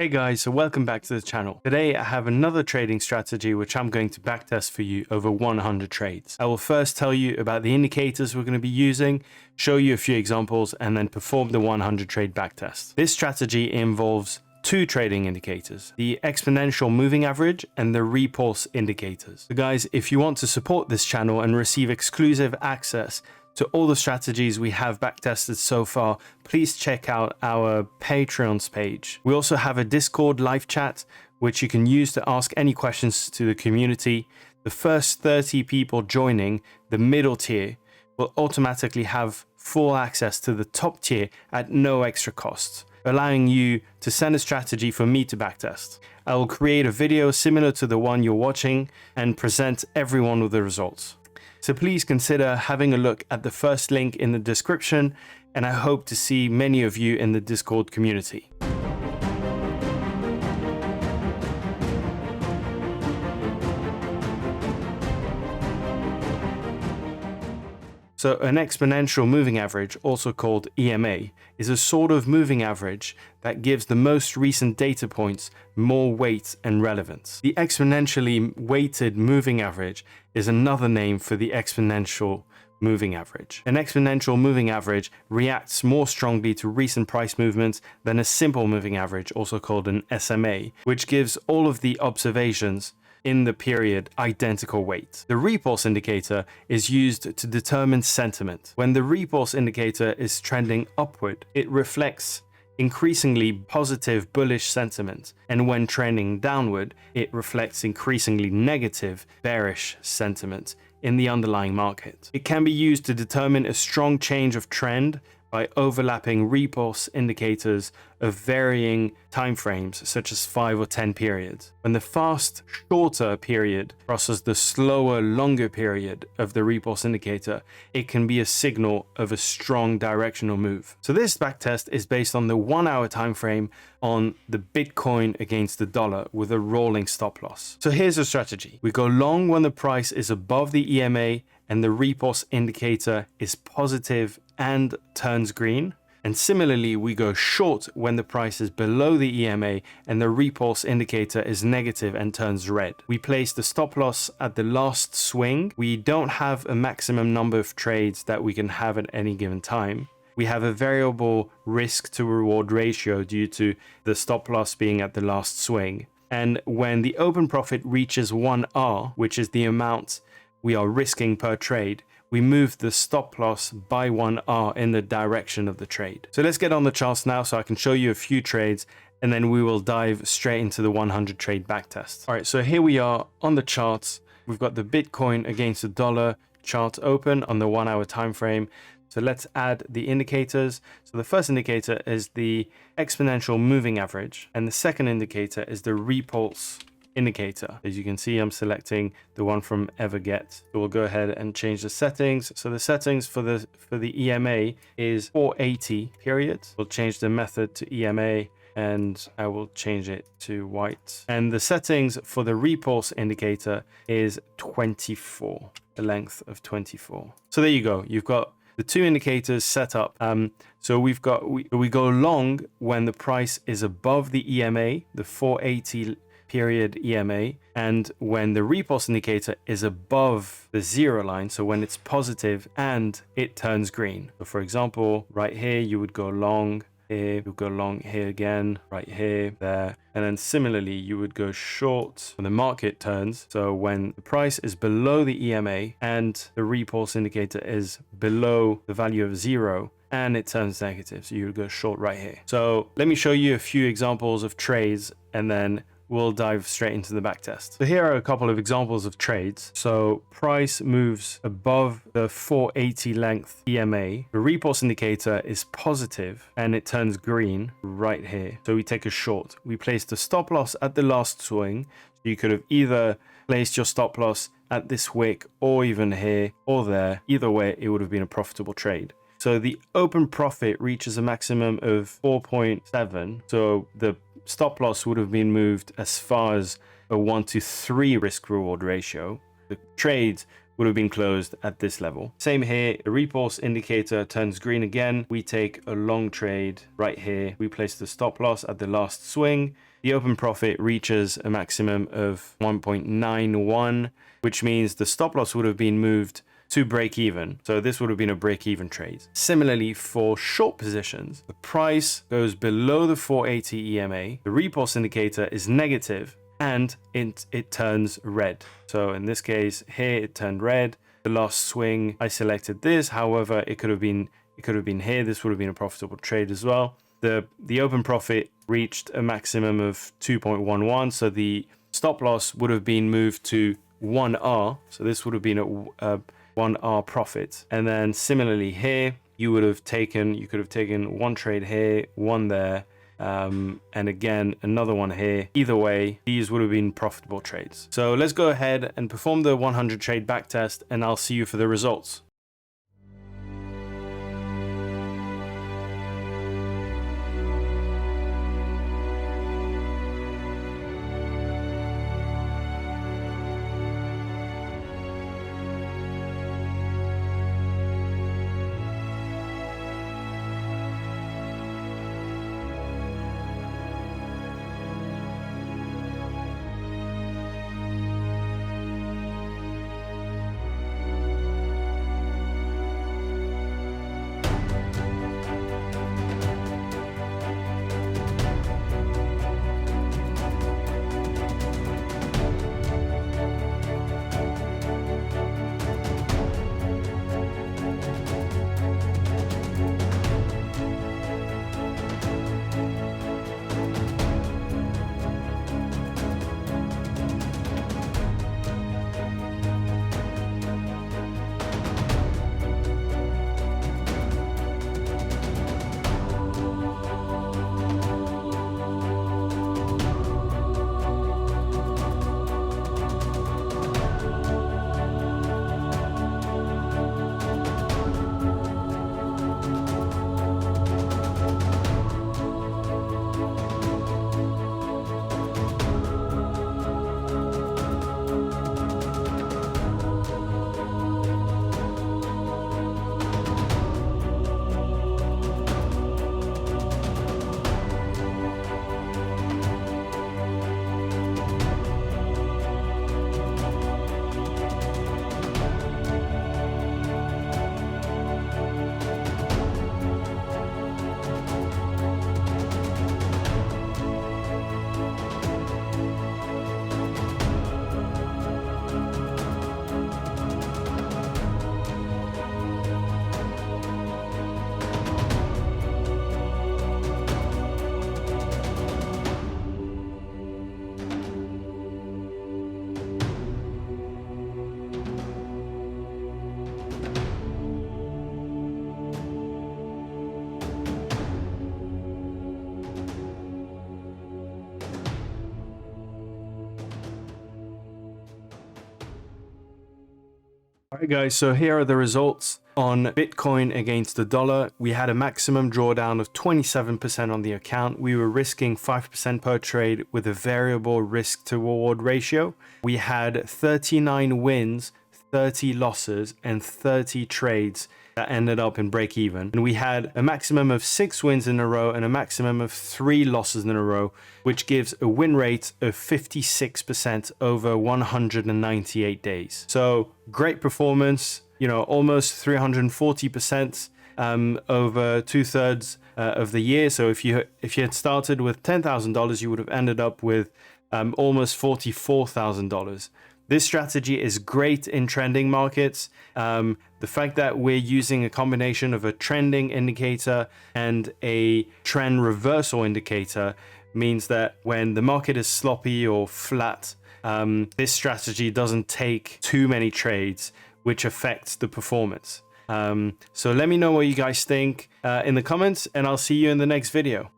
Hey guys, so welcome back to the channel. Today I have another trading strategy which I'm going to backtest for you over 100 trades. I will first tell you about the indicators we're going to be using, show you a few examples, and then perform the 100 trade backtest. This strategy involves two trading indicators, the Exponential Moving Average and the Repulse Indicators. So guys, if you want to support this channel and receive exclusive access to all the strategies we have backtested so far, please check out our Patreon's page. We also have a Discord live chat, which you can use to ask any questions to the community. The first 30 people joining the middle tier will automatically have full access to the top tier at no extra cost, allowing you to send a strategy for me to backtest. I will create a video similar to the one you're watching and present everyone with the results. So please consider having a look at the first link in the description, and I hope to see many of you in the Discord community. So an exponential moving average, also called EMA, is a sort of moving average that gives the most recent data points more weight and relevance. The exponentially weighted moving average is another name for the exponential moving average. An exponential moving average reacts more strongly to recent price movements than a simple moving average, also called an SMA, which gives all of the observations in the period identical weight. The repulse indicator is used to determine sentiment. When the repulse indicator is trending upward, it reflects increasingly positive bullish sentiment, and when trending downward, it reflects increasingly negative bearish sentiment in the underlying market. It can be used to determine a strong change of trend by overlapping repulse indicators of varying timeframes, such as 5 or 10 periods. When the fast, shorter period crosses the slower, longer period of the repulse indicator, it can be a signal of a strong directional move. So this backtest is based on the 1 hour time frame on the Bitcoin against the dollar with a rolling stop loss. So here's a strategy. We go long when the price is above the EMA and the repulse indicator is positive and turns green. And similarly, we go short when the price is below the EMA and the repulse indicator is negative and turns red. We place the stop loss at the last swing. We don't have a maximum number of trades that we can have at any given time. We have a variable risk to reward ratio due to the stop loss being at the last swing. And when the open profit reaches 1R, which is the amount we are risking per trade, we move the stop loss by 1R in the direction of the trade. So let's get on the charts now so I can show you a few trades, and then we will dive straight into the 100 trade backtest. All right, so here we are on the charts. We've got the Bitcoin against the dollar chart open on the 1 hour time frame. So let's add the indicators. So the first indicator is the exponential moving average, and the second indicator is the repulse indicator. As you can see, I'm selecting the one from Everget. So we'll go ahead and change the settings. So the settings for the EMA is 480 period. We'll change the method to EMA, and I will change it to white. And the settings for the repulse indicator is 24, the length of 24. So there you go. You've got the two indicators set up. So we go long when the price is above the EMA, the 480 period EMA, and when the repulse indicator is above the zero line, so when it's positive and it turns green. So for example, right here, you would go long here, you would go long here again, right here, there. And then similarly, you would go short when the market turns. So when the price is below the EMA and the repulse indicator is below the value of 0, and it turns negative, so you would go short right here. So let me show you a few examples of trades, and then we'll dive straight into the backtest. So here are a couple of examples of trades. So price moves above the 480 length EMA. The repulse indicator is positive and it turns green right here. So we take a short. We place the stop loss at the last swing. So you could have either placed your stop loss at this wick or even here or there. Either way, it would have been a profitable trade. So the open profit reaches a maximum of 4.7. So the stop loss would have been moved as far as a 1-to-3 risk reward ratio. The trade would have been closed at this level. Same here, the repulse indicator turns green again. We take a long trade right here. We place the stop loss at the last swing. the open profit reaches a maximum of 1.91, which means the stop loss would have been moved to break even. So this would have been a break even trade. Similarly, for short positions, the price goes below the 480 EMA, the repulse indicator is negative, and it turns red. So in this case here, it turned red. The last swing, I selected this. However, it could have been here. This would have been a profitable trade as well. The open profit reached a maximum of 2.11. So the stop loss would have been moved to 1R. So this would have been a 1R profit. And then similarly here, you could have taken one trade here, one there, and again another one here. Either way, these would have been profitable trades. So let's go ahead and perform the 100 trade backtest, and I'll see you for the results. All right, guys, so here are the results on Bitcoin against the dollar. We had a maximum drawdown of 27% on the account. We were risking 5% per trade with a variable risk to reward ratio. We had 39 wins, 30 losses, and 30 trades that ended up in break even. And we had a maximum of 6 wins in a row and a maximum of 3 losses in a row, which gives a win rate of 56% over 198 days. So great performance, you know, almost 340% over 2/3 of the year. So if you had started with $10,000, you would have ended up with almost $44,000. This strategy is great in trending markets. The fact that we're using a combination of a trending indicator and a trend reversal indicator means that when the market is sloppy or flat, this strategy doesn't take too many trades, which affects the performance. So let me know what you guys think in the comments, and I'll see you in the next video.